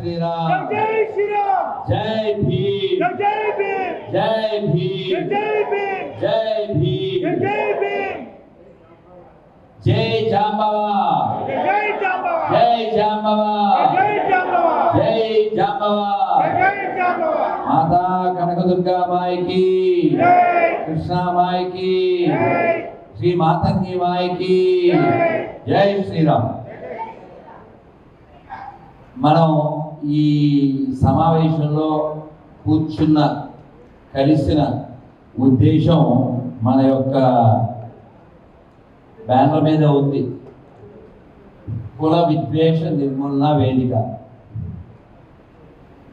శ్రీరామ్. జై శ్రీరామ్. జై భీమ్. జై భీమ్. జై భీమ్. జై భీమ్. జై భీమ్. జై భీమ్. జై జాంబవ. జై జాంబవ. జై జాంబవ. జై జాంబవ. జై జాంబవ. జై జాంబవ. మాతా కనకదుర్గా మాయకి, జై. కృష్ణా మాయకి, జై. శ్రీ మాతంగి మాయకి. జై. జై శ్రీరామ్. మనం ఈ సమావేశంలో కూర్చున్న కలిసిన ఉద్దేశం మన యొక్క బ్యానర్ మీద ఉంది, కుల విద్వేష నిర్మూలన వేదిక.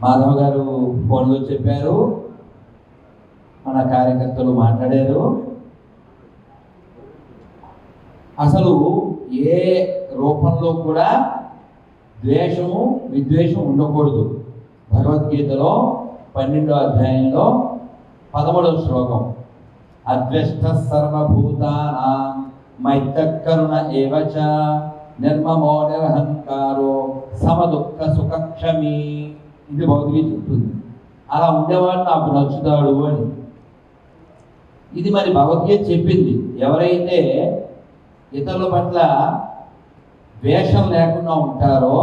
మాధవ్ గారు ఫోన్లో చెప్పారు, మన కార్యకర్తలు మాట్లాడారు. అసలు ఏ రూపంలో కూడా ద్వేషము విద్వేషం ఉండకూడదు. భగవద్గీతలో 12వ అధ్యాయంలో 13వ శ్లోకం, అద్వేష్ట సర్వభూతానాం మైత్రకరుణ ఏవచ నిర్మమో నిరహంకారో సమదుఃఖ సుఖక్షమి. ఇది భగవద్గీత చెప్తుంది. అలా ఉండేవాడు నాకు నచ్చుతాడు అని. ఇది మరి భగవద్గీత చెప్పింది. ఎవరైతే ఇతరుల పట్ల ద్వేషం లేకుండా ఉంటారో,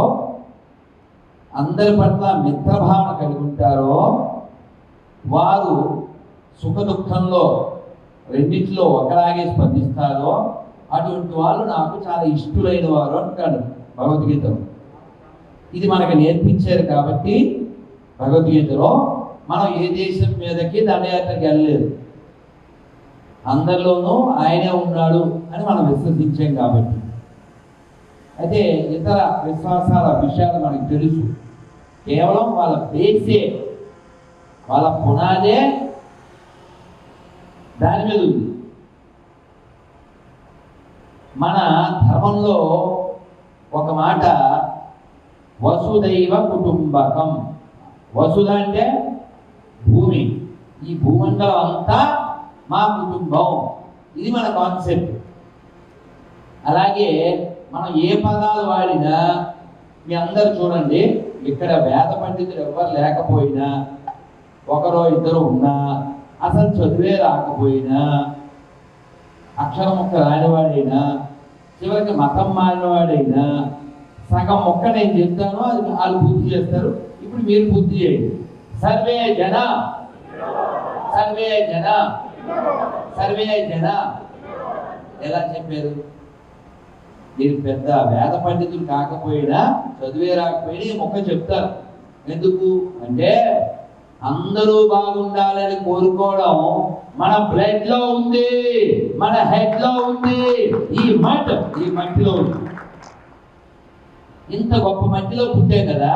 అందరి పట్ల మిత్రభావన కలిగి ఉంటారో, వారు సుఖ దుఃఖంలో రెండింటిలో ఒకలాగే స్పందిస్తారో అటువంటి వాళ్ళు నాకు చాలా ఇష్టలైన వారు అంటాడు భగవద్గీతలో. ఇది మనకు నేర్పించారు కాబట్టి భగవద్గీతలో మనం ఏ దేశం మీదకి దండయాత్రకి వెళ్ళలేదు, అందరిలోనూ ఆయనే ఉన్నాడు అని మనం విశ్వసించాం కాబట్టి. అయితే ఇతర విశ్వాసాల విషయాలు మనకు తెలుసు. కేవలం వాళ్ళ బేసే, వాళ్ళ పునాదే దాని మీద ఉంది. మన ధర్మంలో ఒక మాట, వసుదైవ కుటుంబకం. వసుధ అంటే భూమి, ఈ భూమండలం అంతా మా కుటుంబం. ఇది మన కాన్సెప్ట్. అలాగే మనం ఏ పదాలు వాడినా, మీ అందరు చూడండి, ఇక్కడ వేద పండితులు ఎవరు లేకపోయినా, ఒకరో ఇద్దరు ఉన్నా, అసలు చదివే రాకపోయినా, అక్షరం ముక్క రానివాడైనా, చివరికి మతం మారినవాడైనా, సగం మొక్క నేను చెప్తాను, అది వాళ్ళు పూర్తి చేస్తారు. ఇప్పుడు మీరు పూర్తి చేయండి. సర్వే జన, సర్వే జన, సర్వే జన. ఎలా చెప్పారు? మీరు పెద్ద వేద పండితులు కాకపోయినా, చదివే రాకపోయినా ఈ మొక్క చెప్తారు. ఎందుకు అంటే అందరూ బాగుండాలని కోరుకోవడం మన బ్లడ్ లో ఉంది, మన హెడ్ లో ఉంది, ఈ మట్టిలో ఉంది. ఇంత గొప్ప మట్టిలో పుట్టాం కదా,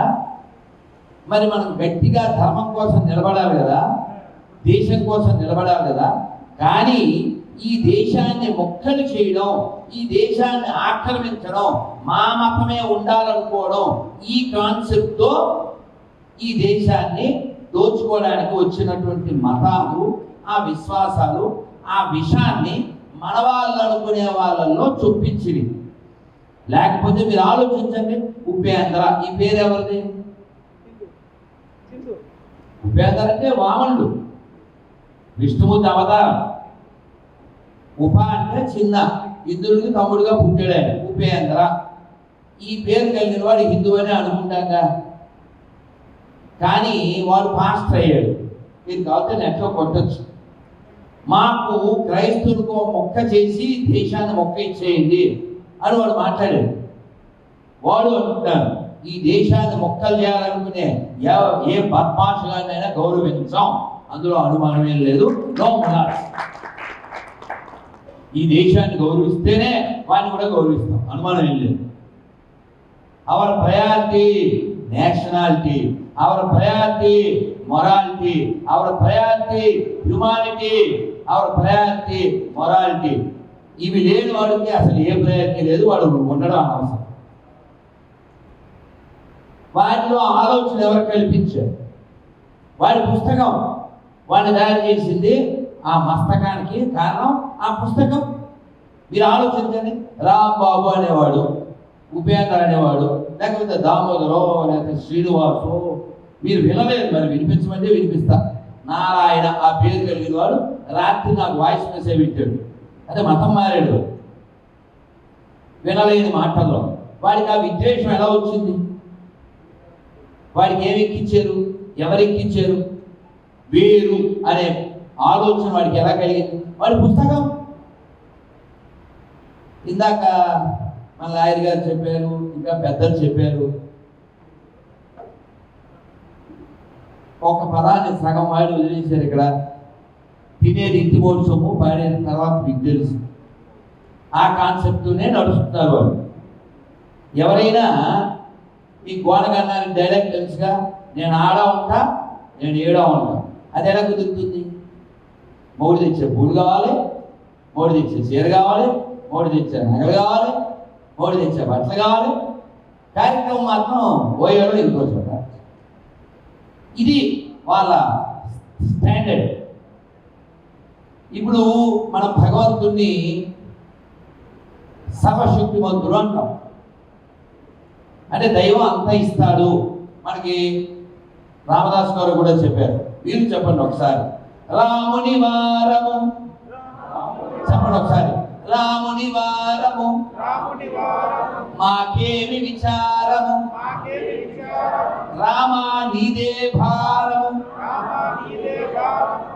మరి మనం గట్టిగా ధర్మం కోసం నిలబడాలి కదా, దేశం కోసం నిలబడాలి కదా. కానీ ఈ దేశాన్ని మొక్కలు చేయడం, ఈ దేశాన్ని ఆక్రమించడం, మా మతమే ఉండాలనుకోవడం, ఈ కాన్సెప్ట్తో ఈ దేశాన్ని దోచుకోవడానికి వచ్చినటువంటి మతాలు, ఆ విశ్వాసాలు, ఆ విషాన్ని మన వాళ్ళు అనుకునే వాళ్ళల్లో చొప్పించింది. లేకపోతే మీరు ఆలోచించండి, ఉపేంద్ర ఈ పేరు ఎవరిది? ఉపేంద్ర అంటే వామనుడు, విష్ణుమూర్తి అవతారం. ఉప అంటే చిన్న, ఇంద్రుడికి తమ్ముడుగా పుట్టాడు ఆయన, ఉపేంద్ర. ఈ పేరు కలిగిన వాడు హిందూ అని అనుకుంటాగా. కానీ వాడు పాస్టర్ అయ్యాడు. మీరు కాకపోతే నెట్లో కొట్టచ్చు. మాకు క్రైస్తవులకు మొక్క చేసి దేశాన్ని మొక్క ఇచ్చేయండి అని వాడు మాట్లాడాడు. వాడు అంటున్నాడు, ఈ దేశాన్ని మొక్కలు చేయాలనుకునే ఏ బద్మాషులైనా గౌరవించాం, అందులో అనుమానమేం లేదు. నో ములాస్. ఈ దేశాన్ని గౌరవిస్తేనే వాడిని కూడా గౌరవిస్తాం, అనుమానం ఏం లేదు. Our priority nationality, our priority morality, our priority humanity, our priority morality. ఇవి లేని వాడికి అసలు ఏ ప్రయారిటీ లేదు, వాడు ఉండడం అవసరం. వాటిలో ఆలోచన ఎవరు కల్పించారు? వాడి పుస్తకం, వాడిని తయారు చేసింది ఆ మస్తకానికి కారణం ఆ పుస్తకం. మీరు ఆలోచించండి, రాంబాబు అనేవాడు ఉపేంద్ర అనేవాడు, లేకపోతే దామోదరో లేకపోతే శ్రీనివాసు, మీరు వినలేదు, మరి వినిపించమంటే వినిపిస్తా. నారాయణ ఆ పేరు కలిగిన వాడు రాత్రి నాకు వాయిస్ మెసేజ్ పెట్టాడు. అదే మతం మారాడు వినలేని మాటల్లో. వాడికి ఆ విద్వేషం ఎలా వచ్చింది? వాడికి ఏమి ఎక్కించారు? ఎవరు ఎక్కించారు? వేరు అనే ఆలోచన వాడికి ఎలా కలిగింది? వాడి పుస్తకం ఇందాక మన లాయర్ గారు చెప్పారు, ఇంకా పెద్దలు చెప్పారు, ఒక పదాన్ని సగం వాడి వదిలేశారు. ఇక్కడ తినేది ఇంటి బోర్డు సొమ్ము, పాడేది తర్వాత మీకు తెలుసు. ఆ కాన్సెప్ట్నే నడుస్తున్నారు వాళ్ళు. ఎవరైనా ఈ గోడగన్నారి డైలాగ్ తెలుసుగా, నేను ఆడా ఉంటా, నేను ఏడా ఉంటా. అది ఎలా కుదురుతుంది? మోడి తెచ్చే పూలు కావాలి, మోడి తెచ్చే చీర కావాలి, మోడి తెచ్చే నగలు కావాలి, మోడి తెచ్చే బట్టలు కావాలి. కార్యక్రమం మాత్రం ఓయేలో ఇంకో చోట. ఇది వాళ్ళ స్టాండర్డ్. ఇప్పుడు మనం భగవంతుణ్ణి సర్వశక్తిమంతుడు అంటాం. అంటే దైవం అంతా ఇస్తాడు మనకి. రామదాస్ గారు కూడా చెప్పారు. మీరు చెప్పండి ఒకసారి, రాముని వారము చెప్పండి ఒకసారి, రాముని వారము మాకేమి విచారము, రామా నీదే భారము,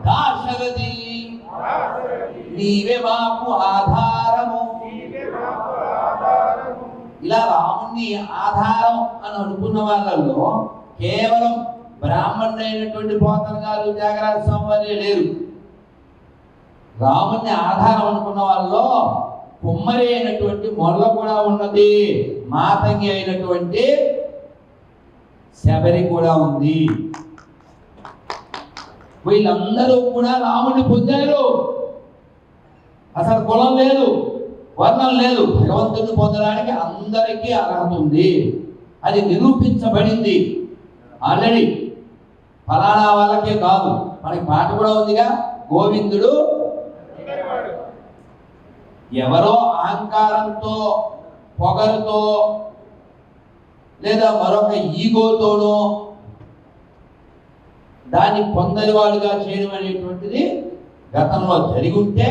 దాశరథి నీవే మాకు ఆధారము. ఇలా రాముణ్ణి ఆధారం అని అనుకున్న వాళ్ళల్లో కేవలం బ్రాహ్మణుడైనటువంటి పోతన గారు, త్యాగరాజ స్వామి వారే లేరు. రాముణ్ణి ఆధారం అనుకున్న వాళ్ళలో కుమ్మరి అయినటువంటి మొల్ల కూడా ఉన్నది, మాతంగి అయినటువంటి శబరి కూడా ఉంది. వీళ్ళందరూ కూడా రాముడిని పొందారు. అసలు కులం లేదు, వర్ణం లేదు. భగవంతుడిని పొందడానికి అందరికీ అర్హత ఉంది. అది నిరూపించబడింది ఆల్రెడీ. ఫలానా వాళ్ళకే కాదు, మనకి పాట కూడా ఉందిగా, గోవిందుడు ఎవరో అహంకారంతో, పొగరుతో, లేదా మరొక ఈగోతోనో దాన్ని పొందనివాడుగా చేయడం అనేటువంటిది గతంలో జరిగి ఉంటే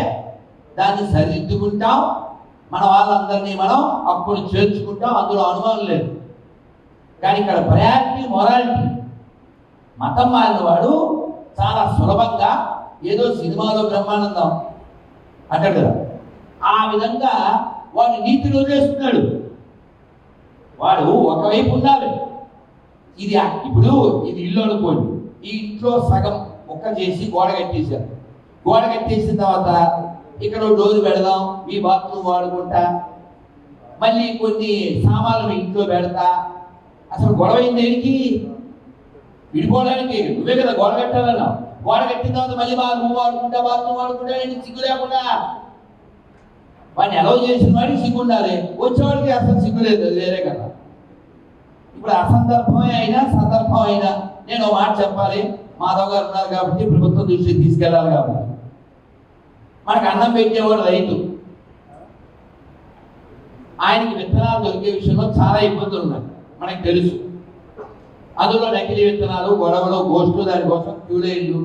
దాన్ని సరిదిద్దుకుంటాం. మన వాళ్ళందరినీ మనం అప్పుడు చేర్చుకుంటాం, అందులో అనుమానం లేదు. కానీ ఇక్కడ ప్రయారిటీ మొరాలిటీ. మతం మారిన వాడు చాలా సులభంగా ఏదో సినిమాలో బ్రహ్మానందం అంటాడు కదా, ఆ విధంగా వాడు నీతిని వదిలేస్తున్నాడు. వాడు ఒకవైపు ఉండాలి. ఇది ఇప్పుడు ఇది ఇల్లు అనుకోండి, ఈ ఇంట్లో సగం ముక్క చేసి గోడ కట్టేశారు. గోడ కట్టేసిన తర్వాత ఇక్కడ డోర్ పెడదాం, మీ బాత్రూమ్ వాడుకుంటా, మళ్ళీ కొన్ని సామాన్లు ఇంట్లో పెడతా. అసలు గొడవ అయింది దేనికి? విడిపోవడానికి. నువ్వే కదా గోడ కట్టాలన్నా. గోడ కట్టిన తర్వాత మళ్ళీ రూమ్ వాడుకుంటా, బాత్రూమ్ వాడుకుంటా, సిగ్గు లేకుండా. వాడిని అలౌ చేసిన వాడికి సిగ్గు ఉండాలి, వచ్చేవాడికి అసలు సిగ్గు లేదు, అది వేరే కదా. ఇప్పుడు అసందర్భమే అయినా సందర్భం అయినా నేను ఒక మాట చెప్పాలి. మాధవ్ గారు ఉన్నారు కాబట్టి ప్రభుత్వం దృష్టికి తీసుకెళ్ళాలి కాబట్టి. మనకు అన్నం పెట్టేవాడు రైతు. ఆయనకి విత్తనాలు దొరికే విషయంలో చాలా ఇబ్బందులు ఉన్నాయి, మనకు తెలుసు. అందులో నకిలీ విత్తనాలు, గొడవలు, గోష్ఠులు, దానికోసం క్యూలైన్లు.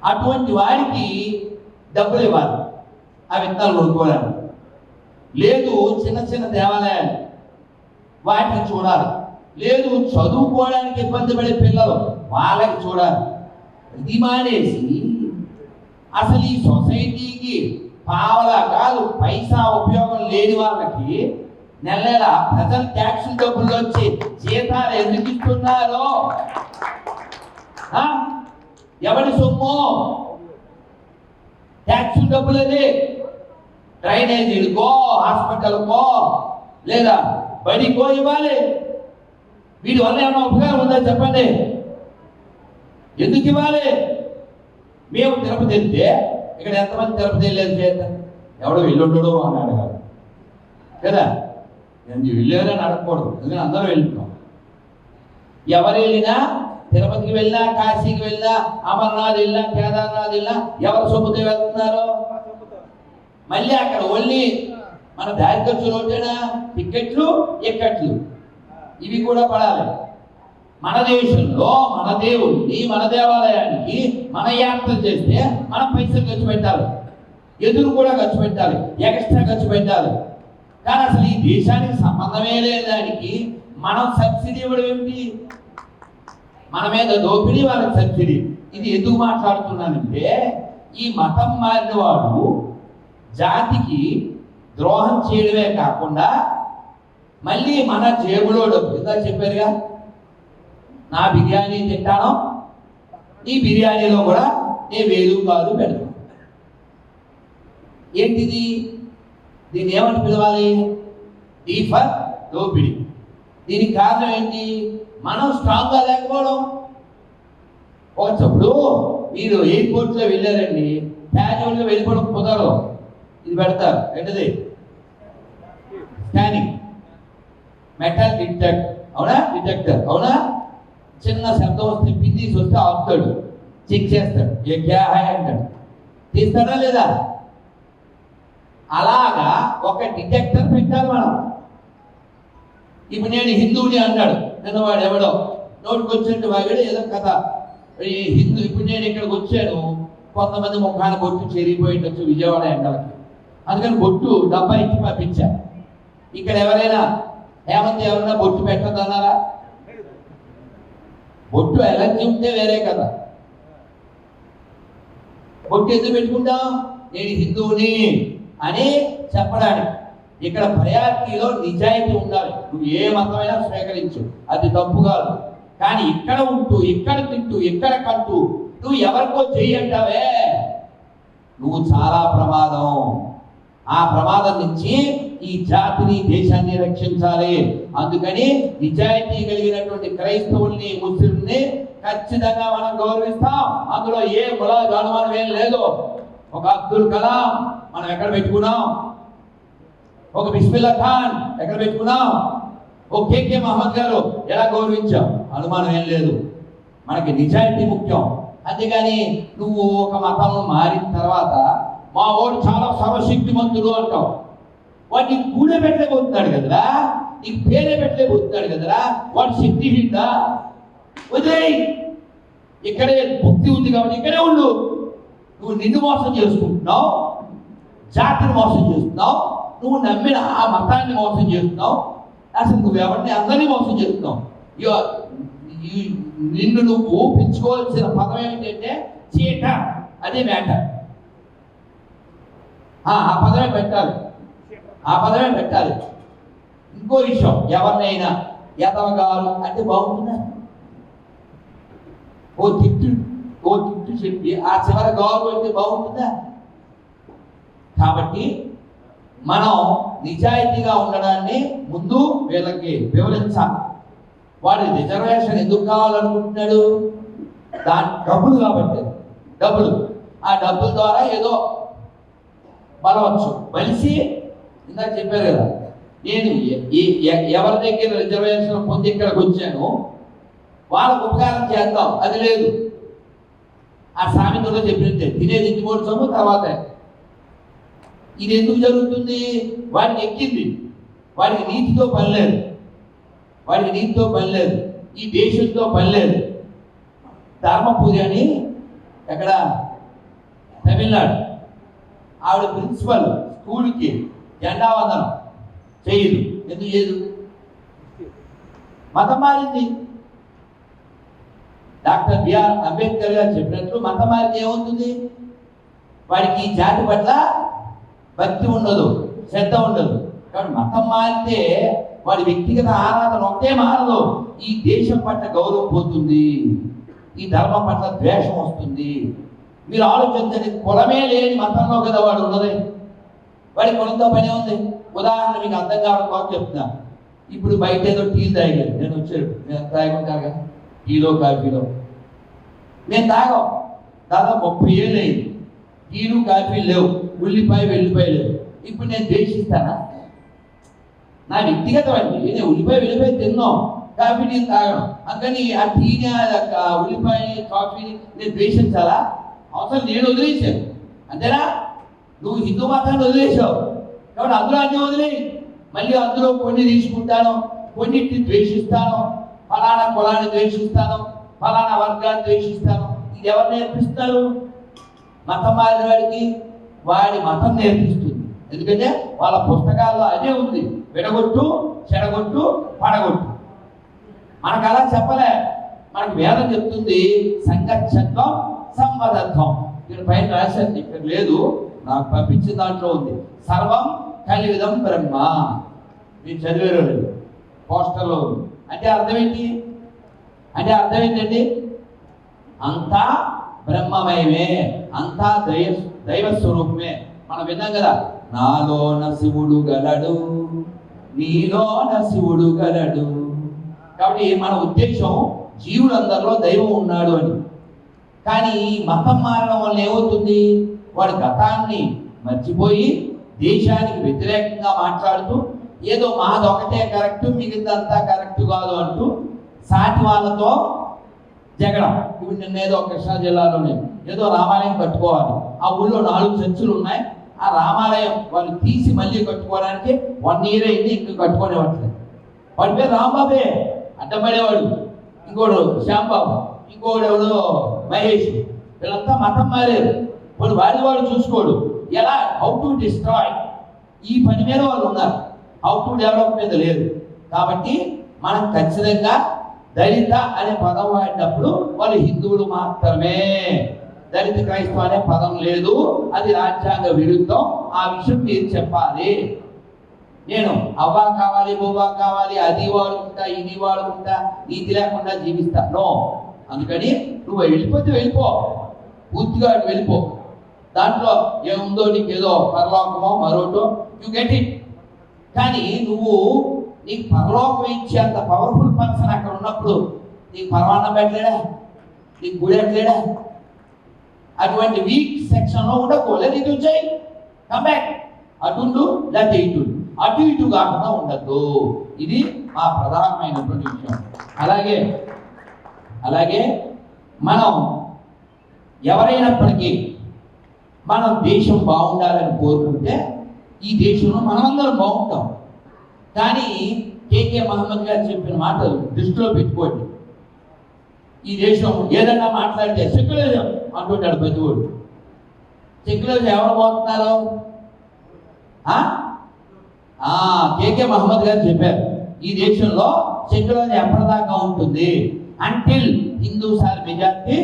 అటువంటి వాడికి డబ్బులు ఇవ్వాలి ఆ విత్తనాలు కొనుక్కోవడానికి. లేదు చిన్న చిన్న దేవాలయాలు, వాటిని చూడాలి. లేదు చదువుకోవడానికి ఇబ్బంది పడే పిల్లలు, వాళ్ళకి చూడాలి. ఇది మానేసి అసలు ఈ సొసైటీకి పావలా కాదు పైసా ఉపయోగం లేని వాళ్ళకి నెల నెల ప్రజల ట్యాక్సుల డబ్బులు వచ్చి జీతాలు ఎందుకు ఇస్తున్నారో, ఎవరి సొమ్ము? ట్యాక్సుల డబ్బులు అది. డ్రైనేజీలకో, హాస్పిటల్కో, లేదా బడికో ఇవ్వాలి. వీటి వల్ల ఏమైనా ఉపకారం ఉందా చెప్పండి? ఎందుకు ఇవ్వాలి? మేము తిరుపతి వెళ్తే ఇక్కడ ఎంతమంది తిరుపతి వెళ్ళేది చేద్దాం? ఎవడో వెళ్ళుండడు అని అడగాలి కదా. నేను వెళ్ళేదని అడగకూడదు, ఎందుకంటే అందరూ వెళ్తున్నాం. ఎవరు వెళ్ళినా, తిరుపతికి వెళ్ళినా, కాశీకి వెళ్ళినా, అమర్నాథ్ వెళ్ళినా, కేదార్నాథ్ వెళ్ళినా ఎవరు సొమ్ముతో వెళ్తున్నారు? మళ్ళీ అక్కడ ఓన్లీ మన దారి ఖర్చులు ఒకటేనా, టికెట్లు ఎక్కట్లు ఇవి కూడా పడాలి. మన దేశంలో మన దేవుడిని మన దేవాలయానికి మన యాత్ర చేస్తే మనం పైసలు ఖర్చు పెట్టాలి, ఎదురు కూడా ఖర్చు పెట్టాలి, ఎక్స్ట్రా ఖర్చు పెట్టాలి. కానీ అసలు ఈ దేశానికి సంబంధమే లేని దానికి మనం సబ్సిడీ ఇవ్వడం ఏమిటి? మన మీద దోపిడీ, వాళ్ళకి సబ్సిడీ. ఇది ఎందుకు మాట్లాడుతున్నానంటే ఈ మతం మారిన వాడు జాతికి ద్రోహం చేయడమే కాకుండా మళ్ళీ మన జేబులో డబ్బు, ఇందా చెప్పారుగా నా బిర్యానీ తింటాను, ఈ బిర్యానీలో కూడా నేను 1000 కాదు పెడతాను. ఏంటిది? దీన్ని ఏమని పిలవాలి? డీ ఫర్ దోపిడీ. దీనికి కారణం ఏంటి? మనం స్ట్రాంగ్గా లేకపోవడం. ఒకప్పుడు మీరు ఎయిర్పోర్ట్లో వెళ్ళారండి, క్యాజువల్గా వెళ్ళిపోవడం కుదరదు. ఇది పెడతారు, ఏంటది? స్కానింగ్, మెటల్ డిటెక్టర్ అవునా? చిన్న శబ్దం వస్తే పిన్నీసి వస్తే ఆపుతాడు, చెక్ చేస్తాడు, ఏ క్యా హై అంటాడు, తీస్తాడా లేదా? అలాగా ఒక డిటెక్టర్ పెట్టాలి మనం. ఇప్పుడు నేను హిందువుని అన్నాడు నిన్నవాడు ఎవడో నోటికి వచ్చినట్టు వాగాడు ఏదో కథ. ఈ హిందూ ఇప్పుడు నేను ఇక్కడికి వచ్చాను, కొంతమంది ముఖాన్ని బొట్టు చెరిగిపోయిండొచ్చు విజయవాడ ఎండలకి, అందుకని బొట్టు డబ్బా ఇచ్చి పంపించా. ఇక్కడ ఎవరైనా హేమంత్ ఎవరైనా బొట్టు పెట్టదన్నారా? బొట్టు ఎలర్జీ ఉంటే వేరే కదా. బొట్టు ఎందుకు పెట్టుకుంటాం? నేను హిందువుని అని చెప్పడానికి. ఇక్కడ ప్రయారిటీలో నిజాయితీ ఉండాలి. నువ్వు ఏ మతమైనా స్వీకరించు, అది తప్పు కాదు. కానీ ఇక్కడ ఉంటూ, ఇక్కడ తింటూ, ఇక్కడ కంటూ నువ్వు ఎవరికో చెయ్యంటావే, నువ్వు చాలా ప్రమాదం. ఆ ప్రమాదం నుంచి ఈ జాతిని, దేశాన్ని రక్షించాలి. అందుకని నిజాయితీ కలిగినటువంటి క్రైస్తవుల్ని, ముస్లింని ఖచ్చితంగా మనం గౌరవిస్తాం. అందులో ఏ అనుమానం ఏం లేదు. ఒక అబ్దుల్ కలాం మనం ఎక్కడ పెట్టుకున్నాం, ఒక బిస్మిల్లా ఖాన్ ఎక్కడ పెట్టుకున్నాం, ఓ కేకే మహమ్మద్ గారు ఎలా గౌరవించాం, అనుమానం ఏం లేదు. మనకి నిజాయితీ ముఖ్యం. అంతేగాని నువ్వు ఒక మతం మారిన తర్వాత మా వాడు చాలా సర్వశక్తిమంతుడు అంటావు, వాడిని కూడే పెట్టలేకపోతున్నాడు కదరా, నీకు పేరే పెట్టలేకపోతున్నాడు కదరా, వాడు శక్తిహీనుడా? వదిలేయ్, ఇక్కడే భక్తి ఉంది కాబట్టి ఇక్కడే ఉండు. నువ్వు నిన్ను మోసం చేసుకుంటున్నావు, జాతిని మోసం చేస్తున్నావు, నువ్వు నమ్మిన ఆ మతాన్ని మోసం చేస్తున్నావు. అసలు నువ్వెవరిని అందరినీ మోసం చేస్తున్నావు. నిన్ను నువ్వు పెంచుకోవాల్సిన పదం ఏమిటంటే చీట, అదే మ్యాటర్. ఆ పదమే పెట్టాలి, ఆ పదమే పెట్టాలి. ఇంకో విషయం, ఎవరినైనా ఎదవగారు అంటే బాగుంటుందా? ఓ తిట్టు చెప్పి ఆ చివరి గౌరవం అంటే బాగుంటుందా? కాబట్టి మనం నిజాయితీగా ఉండడాన్ని ముందు వీళ్ళకి వివరించాలి. వాడి రిజర్వేషన్ ఎందుకు కావాలనుకుంటున్నాడు? దాని డబ్బులు కాబట్టి, డబ్బులు. ఆ డబ్బుల ద్వారా ఏదో బలవచ్చు, బలిసి ఇందాక చెప్పారు కదా, నేను ఎవరి దగ్గర రిజర్వేషన్ పొంది ఇక్కడికి వచ్చాను వాళ్ళకు ఉపకారం చేద్దాం, అది లేదు. ఆ సామెతలో చెప్పినట్టే, తినేది ఇంటి మూడు సొమ్ము తర్వాత. ఇది ఎందుకు జరుగుతుంది? వాడికి ఎక్కింది, వాడికి నీతితో పని లేదు, వాడికి నీతితో పని లేదు, ఈ దేశంతో పని లేదు. ధర్మపురి అని ఎక్కడ తమిళనాడు, ఆవిడ ప్రిన్సిపల్ స్కూల్కి జెండా వందనం చేయదు. ఎందుకు చేయదు? మతం మారింది. డాక్టర్ బిఆర్ అంబేద్కర్ గారు చెప్పినట్లు మతం మారితే ఏమవుతుంది? వాడికి ఈ జాతి పట్ల భక్తి ఉండదు, శ్రద్ధ ఉండదు. కాబట్టి మతం మారితే వాడి వ్యక్తిగత ఆరాధన ఒకటే మారదు, ఈ దేశం పట్ల గౌరవం పోతుంది, ఈ ధర్మం పట్ల ద్వేషం వస్తుంది. మీరు ఆలోచించండి, కులమే లేని మతంలో కదా వాడు ఉన్నది. వాడి కులంతో పనే ఉంది. ఉదాహరణ మీకు అర్థం కావడం కోసం చెప్తున్నా. ఇప్పుడు బయట ఏదో టీలు తాగారు, నేను వచ్చాడు, నేను తాగుంటాగా టీలో కాఫీలో. నేను తాగాం దాదాపు 30 ఏళ్ళు అయింది. టీలు కాఫీలు లేవు, ఉల్లిపాయ వెల్లిపాయ లేవు. ఇప్పుడు నేను ద్వేషిస్తానా? నా వ్యక్తిగతం అండి, నేను ఉల్లిపాయ తిన్నాం, కాఫీ టీ తాగడం. అందుకని ఆ టీని, ఉల్లిపాయ కాఫీని నేను ద్వేషించాలా? అవసరం నేను వదిలేశాను, అంతేనా? నువ్వు హిందూ మతాన్ని వదిలేసావు, కాబట్టి అందులో అన్ని వదిలి మళ్ళీ అందులో కొన్ని తీసుకుంటాను, కొన్నిటిని ద్వేషిస్తాను, ఫలానా కులాన్ని ద్వేషిస్తాను, ఫలానా వర్గాన్ని ద్వేషిస్తాను. ఇది ఎవరు నేర్పిస్తారు? మతం మారిన వాడికి వాడి మతం నేర్పిస్తుంది. ఎందుకంటే వాళ్ళ పుస్తకాల్లో అదే ఉంది, విడగొట్టు, చెడగొట్టు, పడగొట్టు. మనకు అలా చెప్పలే. మనకు వేదం చెప్తుంది సంగచ్చత్వం సంవదత్వం. ఇక్కడ పైన రాశాను, ఇక్కడ లేదు, నాకు పంపించిన దాంట్లో ఉంది. సర్వం కలివిదం బ్రహ్మ. మీరు చదివేరో లేదు, పోస్టర్లో ఉంది. అంటే అర్థం ఏంటి? అంటే అర్థం ఏంటండి? అంతా బ్రహ్మమయమే, అంతా దైవ స్వరూపమే. మనం విన్నాం కదా, నాలోన శివుడు గలడు, నీలోన శివుడు గలడు. కాబట్టి మన ఉద్దేశం జీవులందరిలో దైవం ఉన్నాడు అని. కానీ మతం మారడం వల్ల ఏమవుతుంది? వాడు గతాన్ని మర్చిపోయి దేశానికి వ్యతిరేకంగా మాట్లాడుతూ ఏదో మాదొకటే కరెక్ట్, మిగతాంతా కరెక్ట్ కాదు అంటూ సాటి వాళ్ళతో జగడం. ఇప్పుడు నిన్నేదో కృష్ణా జిల్లాలోనే ఏదో రామాలయం కట్టుకోవాలి, ఆ ఊళ్ళో 4 చర్చిలు ఉన్నాయి. ఆ రామాలయం వాళ్ళు తీసి మళ్ళీ కట్టుకోవడానికి 1 year అయింది, ఇంకా కట్టుకోనివ్వట్లేదు. వాడి పేరు రాంబాబే, అడ్డపడేవాడు. ఇంకోడు శ్యాంబాబు, ఇంకోడు ఎవడో మహేష్. వీళ్ళంతా మతం మారారు. వాడు చూసుకోడు. ఎలా హౌ టు డిస్ట్రాయ్, ఈ పని మీద వాళ్ళు ఉన్నారు, హౌ టు డెవలప్ మీద లేదు. కాబట్టి మనం ఖచ్చితంగా దళిత అనే పదం వాడినప్పుడు వాళ్ళు హిందువులు మాత్రమే, దళిత క్రైస్తవ అనే పదం లేదు, అది రాజ్యాంగ విరుద్ధం. ఆ విషయం మీరు చెప్పాలి. నేను అవ్వా కావాలి, బొవ్వా కావాలి, అది వాడుకుంటా, ఇది వాడుకుంటా, నీతి లేకుండా జీవిస్తా, నో. అందుకని నువ్వు వెళ్ళిపోతే వెళ్ళిపో, పూర్తిగా వెళ్ళిపో. దాంట్లో ఏముందో నీకు ఏదో పరలోకమో మరోటో, యు గెట్ ఇట్. కానీ నువ్వు నీకు పరలోకం ఇచ్చేంత పవర్ఫుల్ పర్సన్ అక్కడ ఉన్నప్పుడు నీకు పరమాన్నం పెట్టలేడా, నీకు గుడి ఎట్లేడా? అటువంటి వీక్ సెక్షన్లో ఉండకు. లేదా ఇటు వచ్చాయి, కమ్ బ్యాక్, అటుండు లేకపోతే ఇటు, అటు ఇటు కాకుండా ఉండద్దు. ఇది మా ప్రధానమైనటువంటి విషయం. అలాగే మనం ఎవరైనప్పటికీ మనం దేశం బాగుండాలని కోరుకుంటే ఈ దేశంలో మనమందరం బాగుంటాం. కానీ కేకే మహమ్మద్ గారు చెప్పిన మాటలు దృష్టిలో పెట్టుకోండి. ఈ దేశం ఏదన్నా మాట్లాడితే సెక్యులరిజం అంటుంటాడు ప్రతివాడు. సెక్యులరిజం ఎవరు పోతున్నారు? కేకే మహమ్మద్ గారు చెప్పారు, ఈ దేశంలో సెక్యులరిజం ఎప్పటిదాకా ఉంటుంది? Until Hindus are majority,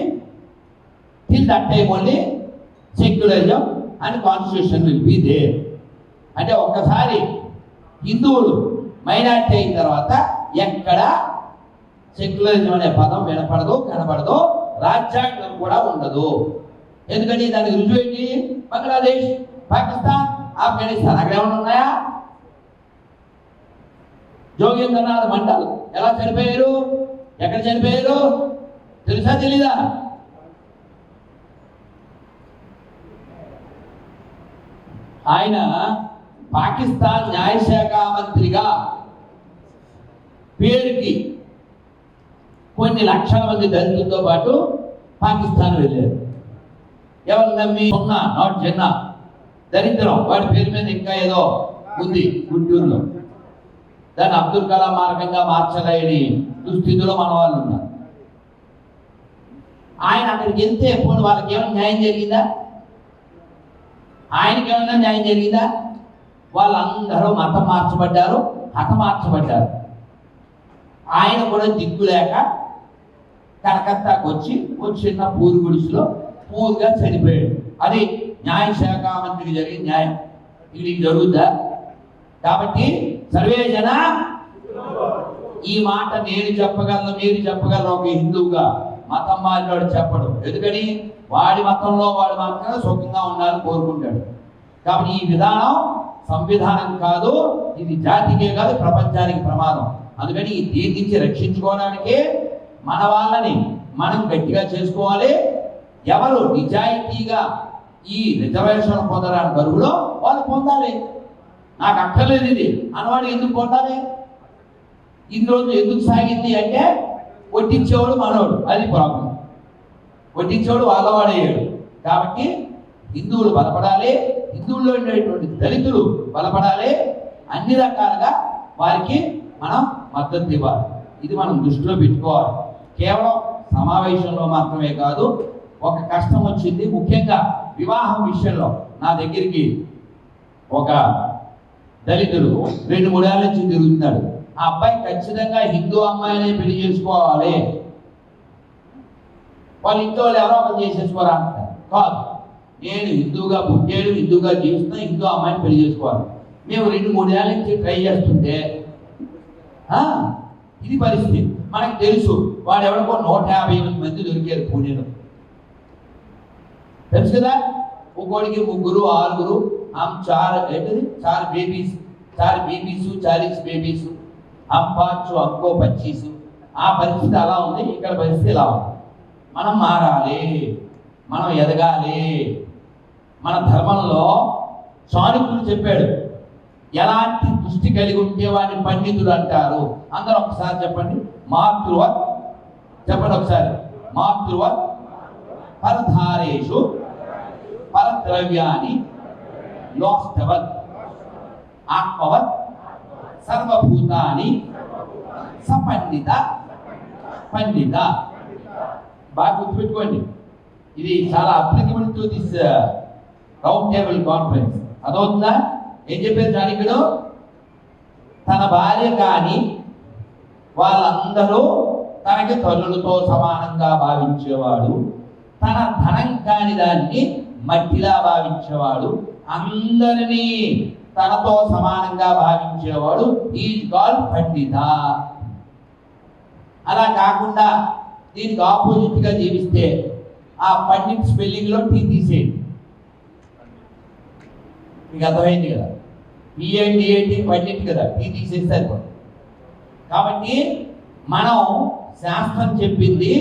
till that time only secularism and constitution will be there. అంటే ఒక్కసారి హిందువులు మైనారిటీ అయిన తర్వాత ఎక్కడ సెక్యులరిజం అనే పదం వినపడదు, కనపడదు, రాజ్యాంగం కూడా ఉండదు. ఎందుకని దానికి రుజువు ఏంటి? బంగ్లాదేశ్, పాకిస్తాన్, ఆఫ్ఘనిస్తాన్. అక్కడ ఏమైనా ఉన్నాయా? జోగేంద్రనాథ్ మండల్ ఎలా చనిపోయారు? ఎక్కడ చనిపోయారు తెలుసా తెలీదా? ఆయన పాకిస్తాన్ న్యాయశాఖ మంత్రిగా పేరుకి కొన్ని లక్షల మంది దళితులతో పాటు పాకిస్తాన్ వెళ్ళారు. ఎవరు నమ్మి? సున్నా, నాట్ జిన్నా, దరిద్రం. వాడి పేరు మీద ఇంకా ఏదో ఉంది గుంటూరులో, దాన్ని అబ్దుల్ కలాం మార్గంగా మార్చలేని దుస్థితిలో మన వాళ్ళు ఉన్నారు. ఆయన అక్కడికి వెళ్తే పోనీ వాళ్ళకి ఏమైనా న్యాయం జరిగిందా? ఆయనకి ఏమైనా న్యాయం జరిగిందా? వాళ్ళందరూ మతం మార్చబడ్డారు, హతమార్చబడ్డారు. ఆయన కూడా దిక్కులేక కలకత్తాకు వచ్చి చిన్న పూరు గుడిసెలో పూర్గా చనిపోయాడు. అది న్యాయశాఖ మంత్రికి జరిగిన న్యాయం. ఇది జరుగుద్దా? కాబట్టి సర్వే జన, ఈ మాట నేను చెప్పగలను, మీరు చెప్పగలరు. ఒక హిందువుగా మతం మారినాడు చెప్పడు. ఎందుకని? వాడి మతంలో వాడు మాత్రమే సుఖంగా ఉండాలని కోరుకుంటాడు. కాబట్టి ఈ విధానం సంవిధానం కాదు, ఇది జాతికే కాదు ప్రపంచానికి ప్రమాదం. అందుకని ఈ దీని నుంచి రక్షించుకోవడానికే మన వాళ్ళని మనం గట్టిగా చేసుకోవాలి. ఎవరు నిజాయితీగా ఈ రిజర్వేషన్ పొందడానికి అర్హులో వాళ్ళు పొందాలి. నాకు అక్కర్లేదు ఇది అనవాడు ఎందుకు పొందాలి? ఇన్ని రోజులు ఎందుకు సాగింది అంటే వడ్డించేవాడు మనవాడు, అది ప్రాబ్లం. వడ్డించేవాడు వాళ్ళవాడయ్యాడు. కాబట్టి హిందువులు బలపడాలి, హిందువుల్లో ఉండేటువంటి దళితులు బలపడాలి. అన్ని రకాలుగా వారికి మనం మద్దతు ఇవ్వాలి. ఇది మనం దృష్టిలో పెట్టుకోవాలి. కేవలం సమావేశంలో మాత్రమే కాదు, ఒక కష్టం వచ్చింది, ముఖ్యంగా వివాహం విషయంలో నా దగ్గరికి ఒక దళితుడు 2-3 ఏళ్ళ నుంచి తిరుగుతున్నాడు. ఆ అబ్బాయి ఖచ్చితంగా హిందూ అమ్మాయినే పెళ్లి చేసుకోవాలి, వాళ్ళ ఇంట్లో వాళ్ళు ఎవరో ఒకరు చేసేసుకోరా అంటారు. కాదు, నేను హిందూగా పుట్టాడు, హిందూగా జీవిస్తున్నా, హిందూ అమ్మాయిని పెళ్లి చేసుకోవాలి. మేము 2-3 ఏళ్ళ నుంచి ట్రై చేస్తుంటే ఇది పరిస్థితి. మనకు తెలుసు, వాడు ఎవరికో 158 మంది దొరికారు పూణేలో, తెలుసు కదా. ఒక్కోడికి 3, 6, हम 4 बेबीज 40 बेबीज हम 5 हमको 25. ఆ పరిస్థితి అలా ఉంది, ఇక్కడ పరిస్థితి ఇలా ఉంది. మనం మారాలి, మనం ఎదగాలి. మన ధర్మంలో చాణక్యుడు చెప్పాడు, ఎలాంటి దృష్టి కలిగి ఉంటే వాడిని పండితుడు అంటారు. అందరూ ఒకసారి చెప్పండి, మాతృవత్ చెప్పండి ఒకసారి. మాతృవత్ పరధారేషు పరద్రవ్యాన్ని లోష్టవత్ ఆత్మవత్ సర్వభూతాని సపండిత పండిత. బాగా గుర్తుపెట్టుకోండి, ఇది చాలా applicable to this round table conference. అదవుతుందా? ఏం చెప్పారు చాణక్యుడు? తన భార్య కానీ వాళ్ళందరూ తనకి తల్లులతో సమానంగా భావించేవాడు, తన ధనం కాని దాన్ని మట్టిలా భావించేవాడు, అందరినీ తనతో సమానంగా భావించేవాడు ఈజ్ కాల్డ్ పండిత. అలా కాకుండా దీనికి ఆపోజిట్ గా జీవిస్తే ఆ పండిట్ స్పెల్లింగ్ లో టీ తీసేయండి. మీకు అర్థమైంది కదా, పిఎన్డిఏటి పండిట్ కదా, టీ తీసేస్తారు. కాబట్టి మనం శాస్త్రం చెప్పింది,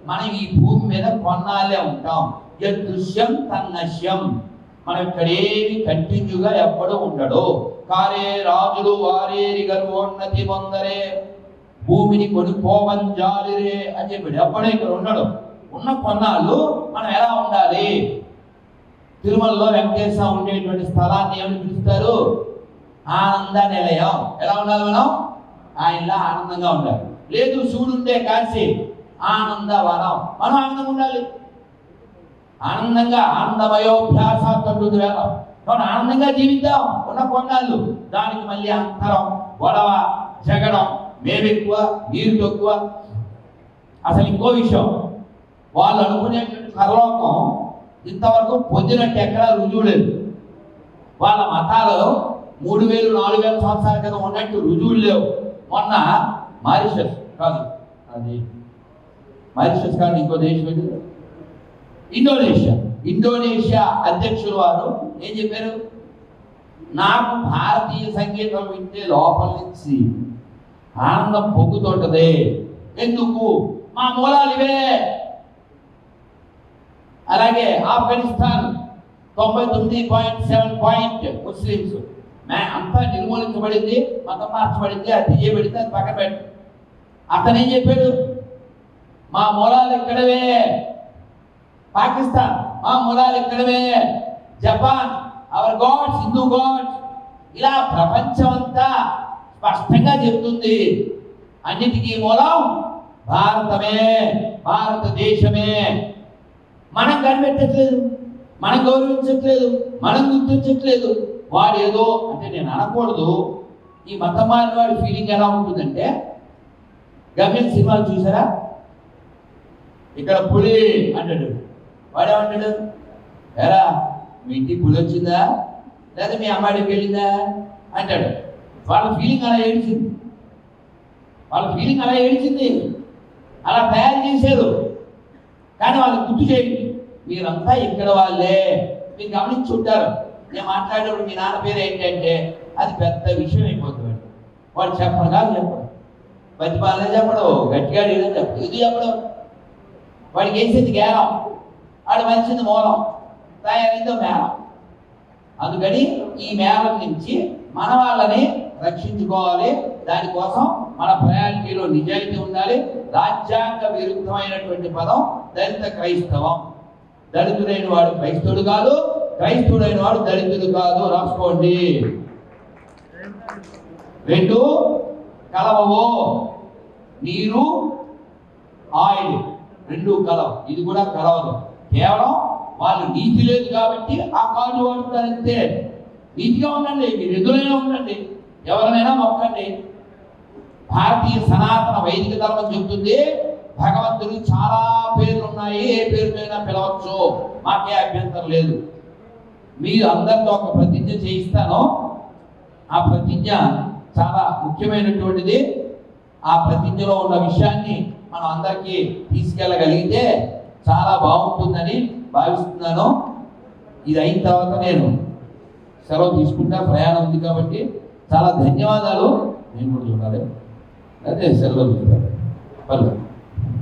మనం ఈ భూమి మీద కొన్నాళ్ళే ఉంటాం. యదృశ్యం తన్నశ్యం. మనం ఇక్కడ ఏమి కంటిన్యూగా ఎప్పుడూ ఉండడు. కారే రాజులు వారేరి గర్వోన్నతి పొందరే, భూమిని కొనుక్కోవంజాలిరే అని చెప్పాడు. ఎప్పుడూ ఇక్కడ ఉండడు. ఉన్న కొన్నాళ్ళు మనం ఎలా ఉండాలి? తిరుమలలో వెంకటేశ్వర ఉండేటువంటి స్థలాన్ని ఏమని పిలుస్తారు? ఆనంద నిలయం. ఎలా ఉండాలి మనం? ఆయనలా ఆనందంగా ఉండాలి. లేదు శివుడు ఉండే కాశీ ఆనందవనం, మనం ఆనందంగా ఉండాలి. ఆనందంగా ఆనందమయోభ్యాసాత్తుడు వేదం. మనం ఆనందంగా జీవిద్దాం ఉన్న కొన్నాళ్ళు. దానికి మళ్ళీ అంతరం, గొడవ, జగడం, మేమెక్కువ మీరు తక్కువ. అసలు ఇంకో విషయం, వాళ్ళు అనుకునేటువంటి పరలోకం ఇంతవరకు పొందినట్టు ఎక్కడా రుజువు లేదు. వాళ్ళ మతాలు 3000-4000 సంవత్సరాల క్రితం ఉన్నట్టు రుజువులు లేవు. మొన్న మారిషస్ కాదు, అది మారిషస్ కాదు, ఇంకో దేశం ఇండోనేషియా అధ్యక్షులు వారు ఏం చెప్పారు? నాకు భారతీయ సంగీతం వింటే లోపల నుంచి ఆనందం పొంగుతుంటది. ఎందుకు? మా మూలాలు ఇవే. అలాగే ఆఫ్ఘనిస్తాన్ 99.7 ముస్లిమ్స్ అంతా నిర్మూలించబడింది, మతం మార్చబడింది, అది చేయబడింది, అది పక్కన పెట్టు. అతను ఏం చెప్పాడు? మా మూలాలు ఇక్కడవే. పాకిస్తాన్ మా మూలాలు ఇక్కడవే. Japan our gods Hindu gods. ఇలా ప్రపంచం అంతా స్పష్టంగా చెప్తుంది, అన్నిటికీ మూలం భారతమే, భారతదేశమే. మనం కనిపెట్టట్లేదు, మనం గౌరవించట్లేదు, మనం గుర్తించట్లేదు. వాడు ఏదో అంటే నేను అనకూడదు, ఈ మతం మారిన వాడి ఫీలింగ్ ఎలా ఉంటుందంటే, గమ్యం సినిమాలు చూసారా? ఇక్కడ పులి అంటాడు, వాడేమంటాడు? ఎరా మీ ఇంటికి పులి వచ్చిందా, లేదా మీ అమ్మాయికి వెళ్ళిందా అంటాడు. వాళ్ళ ఫీలింగ్ అలా ఏడిచింది, వాళ్ళ ఫీలింగ్ అలా ఏడిచింది, అలా తయారు చేశారు. కానీ వాళ్ళు గుర్తు చేయండి, మీరంతా ఇక్కడ వాళ్ళే. మీరు గమనించి ఉంటారు, నేను మాట్లాడేటప్పుడు మీ నాన్న పేరు ఏంటంటే అది పెద్ద విషయం అయిపోతుంది. వాడు చెప్పడు కాదు, చెప్పడు, బతిపాలనే చెప్పడు, గట్టిగా ఏదని చెప్పడు, ఇది చెప్పడు. వాడికి వేసేది గేలం, వాడు మంచిది మూలం, తయారైందో మేళం. అందుకని ఈ మేళం నుంచి మన వాళ్ళని రక్షించుకోవాలి. దానికోసం మన ప్రయారిటీలో నిజాయితీ ఉండాలి. రాజ్యాంగ విరుద్ధమైనటువంటి పదం దళిత క్రైస్తవం. దళితుడైన వాడు క్రైస్తవుడు కాదు, క్రైస్తవుడైన వాడు దళితుడు కాదు, రాసుకోండి. 2 కలవవు, నీరు ఆయిల్ 2 కలవ, ఇది కూడా కలవదు. కేవలం వాళ్ళు నీతి లేదు కాబట్టి ఆ కాళ్ళు వాడుతారంతే. నీతిగా ఉండండి, మీరు ఎదురైనా ఉండండి, ఎవరినైనా మొక్కండి. భారతీయ సనాతన వైదిక ధర్మం చెబుతుంది భగవంతుడికి చాలా పేర్లు ఉన్నాయి, ఏ పేరుతోనైనా పిలవచ్చు, మాకే అభ్యంతరం లేదు. మీరు అందరితో ఒక ప్రతిజ్ఞ చేయిస్తాను. ఆ ప్రతిజ్ఞ చాలా ముఖ్యమైనటువంటిది. ఆ ప్రతిజ్ఞలో ఉన్న విషయాన్ని మనం అందరికీ తీసుకెళ్ళగలిగితే చాలా బాగుంటుందని భావిస్తున్నాను. ఇది అయిన తర్వాత నేను సెలవు తీసుకుంటా, ప్రయాణం ఉంది కాబట్టి. చాలా ధన్యవాదాలు. నేను కూడా చూడాలి, అదే సెలవు చూస్తాను,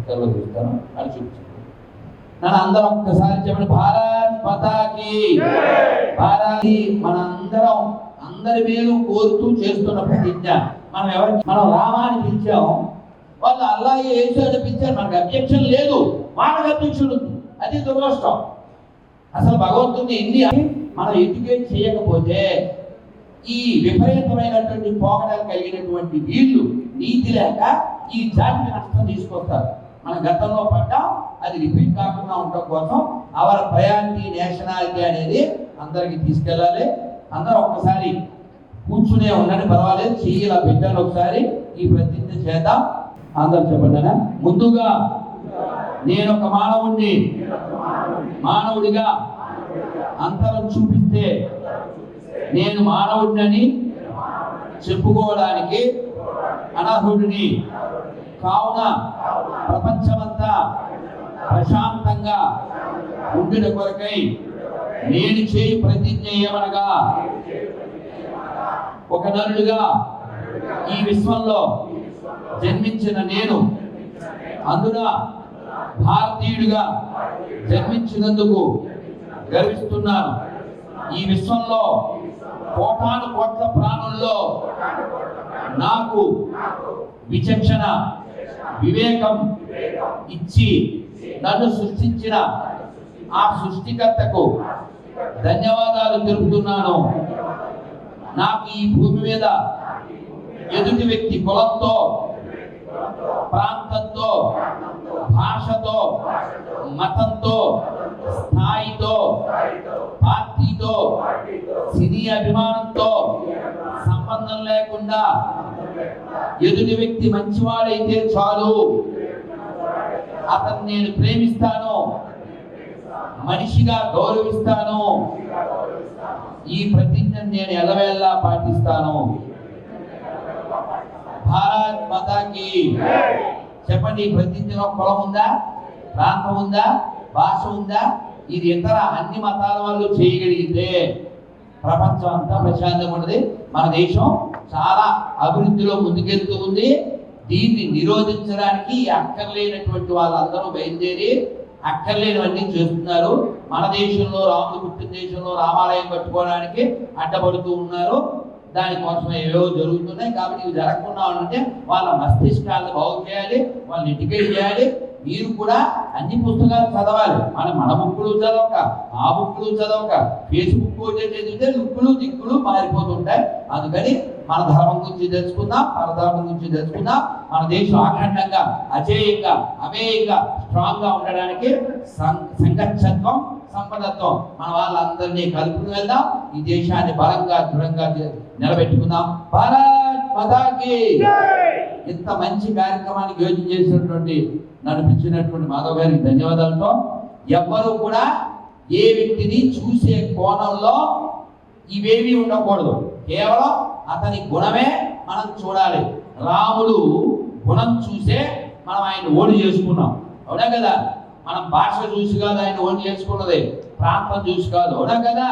సెలవు చూస్తాను అని చూపించాను. నన్ను అందరం ఒక్కసారి చెప్పండి, భారత్ మాతాకి భారత్. మనందరం అందరి మేలు కోరుతూ చేస్తున్న ప్రతిజ్ఞ. మనం రామాని పిలిచాం, వాళ్ళు అల్లా యేసు అని పిలిచారు, మనకు అబ్జెక్షన్ లేదు, వాళ్ళకి అబ్జెక్షన్ ఉంది. అది దురదృష్టం. అసలు భగవంతుడిని ఎన్ని మనం ఎడ్యుకేట్ చేయకపోతే ఈ విపరీతమైనటువంటి పోకడాలు కలిగినటువంటి వీళ్ళు నీతి లేక ఈ జాతికి నష్టం తీసుకొస్తారు. మన గతంలో పడ్డాం, అది రిపీట్ కాకుండా ఉండటం కోసం అవర్ ప్రయారిటీ నేషనాలిటీ అనేది అందరికి తీసుకెళ్ళాలి. అందరూ ఒక్కసారి కూర్చునే ఉండండి, పర్వాలేదు, చెయ్యిలా పెట్టాలి. ఒకసారి ఈ ప్రతిజ్ఞ చేద్దాం. అందరూ చెప్పండి. ముందుగా నేను ఒక మానవుడిగా అంతరం చూపిస్తే నేను మానవుడిని చెప్పుకోవడానికి అనర్హుడిని. కావున ప్రపంచమంతా ప్రశాంతంగా ఉండుట కొరకై నేను చేయి ప్రతిజ్ఞ ఏమనగా, ఒక నరుడిగా ఈ విశ్వంలో జన్మించిన నేను, అందున భారతీయుడిగా జన్మించినందుకు గర్విస్తున్నాను. ఈ విశ్వంలో కోటాను కోట్ల ప్రాణుల్లో నాకు విచక్షణ, వివేకం ఇచ్చి నన్ను సృష్టించిన ఆ సృష్టికర్తకు ధన్యవాదాలు తెలుపుతున్నాను. నాకు ఈ భూమి మీద ఎదుటి వ్యక్తి కులంతో, ప్రాంతంతో, భాషతో, మతంతో, స్థాయితో, పార్టీతో, సినీ అభిమానంతో సంబంధం లేకుండా ఎదుటి వ్యక్తి మంచివాడైతే చాలు, అతన్ని నేను ప్రేమిస్తాను, మనిషిగా గౌరవిస్తాను. ఈ ప్రతిజ్ఞను నేను ఎల్లవేళలా పాటిస్తాను. భారత్ మాతాకి. చెప్పండి, ఈ ప్రతిజ్ఞలో కులం ఉందా, ప్రాంతం ఉందా, భాష ఉందా? ఇది ఇతర అన్ని మతాల వాళ్ళు చేయగలిగితే ప్రపంచం అంతా ప్రశాంతంగా ఉన్నది. మన దేశం చాలా అభివృద్ధిలో ముందుకెళ్తూ ఉంది. దీన్ని నిరోధించడానికి అక్కర్లేనటువంటి వాళ్ళందరూ బయలుదేరి అక్కర్లేనివన్నీ చేస్తున్నారు. మన దేశంలో, రాముడు పుట్టిన దేశంలో రామాలయం కట్టుకోవడానికి అడ్డపడుతూ ఉన్నారు. దానికోసం ఏవేవో జరుగుతున్నాయి. కాబట్టి ఇవి జరగకుండా ఉంటే వాళ్ళ మస్తిష్కాలను బాగు చేయాలి, వాళ్ళని ఎడ్యుకేట్ చేయాలి. మీరు కూడా అన్ని పుస్తకాలు చదవాలి. మన బుక్కులు చదవక, ఆ బుక్కులు చదవక, ఫేస్బుక్ చదివితే లుక్కులు దిక్కులు మారిపోతుంటాయి. అందుకని మన ధర్మం గురించి తెలుసుకుందాం, పరధర్మం గురించి తెలుసుకుందాం. మన దేశం అఖండంగా, అజేయంగా, అమేయంగా, స్ట్రాంగ్ గా ఉండడానికి సంఘర్షత్వం, సంపదత్వం మన వాళ్ళందరినీ కలుపుకుని వెళ్దాం. ఈ దేశాన్ని బలంగా, దృఢంగా నిలబెట్టుకుందాం. భారత్ మాతాకి. ఇంత మంచి కార్యక్రమానికి యోజన చేసినటువంటి, నడిపించినటువంటి మాధవ్ గారికి ధన్యవాదాలతో, ఎవ్వరూ కూడా ఏ వ్యక్తిని చూసే కోణంలో ఇవేవి ఉండకూడదు. కేవలం అతని గుణమే మనం చూడాలి. రాముడు గుణం చూసే మనం ఆయన ఓడి చేసుకున్నాం, అవునా కదా? మనం భాష చూసి కాదు ఆయన ఓడి చేసుకున్నది, ప్రాంతం చూసి కాదు, అవునా కదా?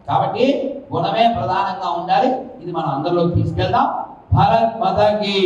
కాబట్టి గుణమే ప్రధానంగా ఉండాలి. ఇది మనం అందరిలోకి తీసుకెళ్దాం. భారత్ మాతాకి.